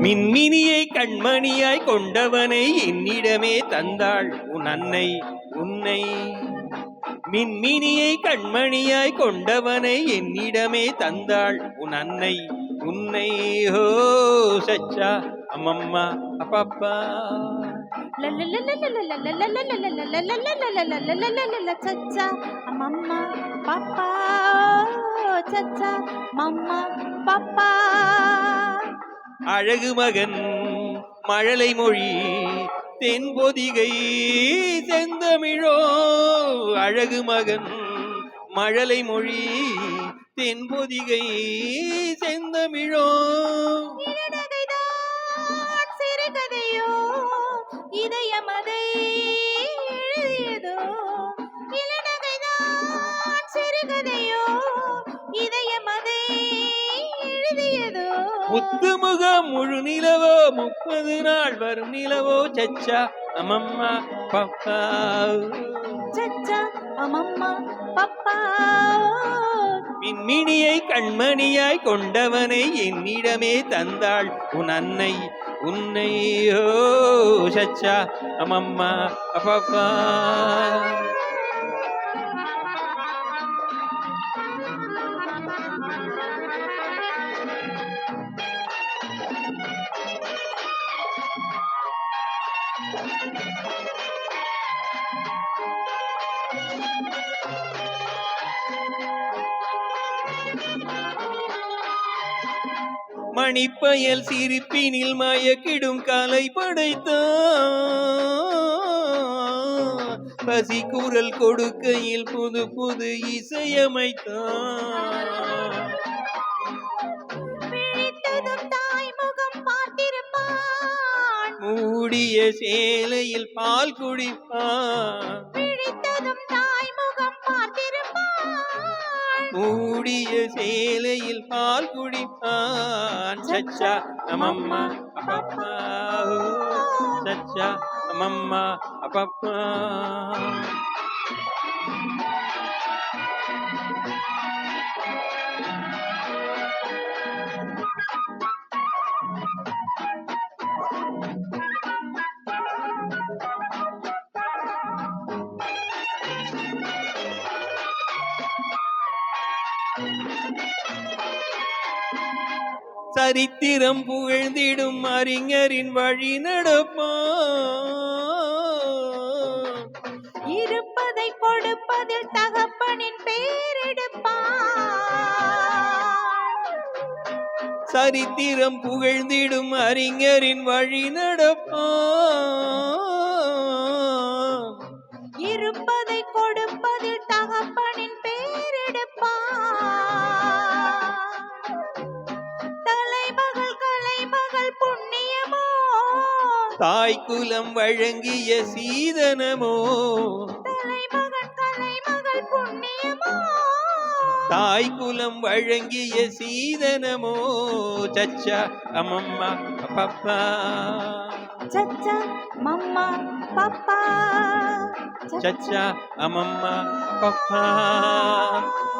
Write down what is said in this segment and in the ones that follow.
மின்மினியை கண்மணியாய் கொண்டவனை என்னிடமே தந்தாள் உன் அன்னை உன்னை. மின்மினியை கண்மணியாய் கொண்டவனை என்னிடமே தந்தாள் உன் அன்னை உன்னை. ஹோ சச்சா அம்மம்மா அப்பப்பா சச்சா அம்மம்மா பாப்பா சச்சா மம்மா பாப்பா. அழகு மகன் மழலை மொழி தென்பொதிகை செந்தமிழோ. அழகு மகன் மழலை மொழி தென்பொதிகை செந்தமிழோ. சிறுகதையோ இதயமதை எழுதியதோ. இளநகைதான் சிறுகதையோ இதயமதை எழுதியதோ. முத்துமுகம் முழு நிலவோ 30 நாள் வரும் நிலவோ. சச்சா அம்மம்மா பப்பா சச்சா அம்மம்மா பப்பா. மின்மினியை கண்மணியாய் கொண்டவனை என்னிடமே தந்தாள் உன் அன்னை உன்னை. ஓ சச்சா அம்மம்மா அப்பப்பா. மணிப்பயல் சிரிப்பினில் மயக்கிடும் கலை படைத்தான். பசி குரல் கொடுக்கையில் புது புது இசையமைத்தான். மூடிய சேலையில் பால் குடிப்பான். மூடிய சேலையில் பால் குடிப்பான். சச்சா அம்மம்மா அப்பப்பா சச்சா அம்மம்மா அப்பப்பா. சரித்திரம் புகழ்ந்திடும் அறிஞரின் வழி நடப்பான். இருப்பதை கொடுப்பதில் தகப்பனின் பேரெடுப்பான். சரித்திரம் புகழ்ந்திடும் அறிஞரின் வழி நடப்பான். இருப்பதை கொடுப்பதில் தகப்பனின் பேரெடுப்பான். தாய் குலம் வழங்கிய சீதனமோ. கலைமகள் புண்ணியமோ. தாய் குலம் வழங்கிய சீதனமோ. சச்சா அம்மம்மா பப்பா சச்சா மம்மா பப்பா. சச்சா அம்மம்மா பப்பா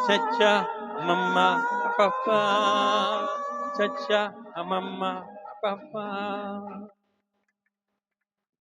சச்சா அம்மம்மா பப்பா சச்சா அம்மம்மா பப்பா.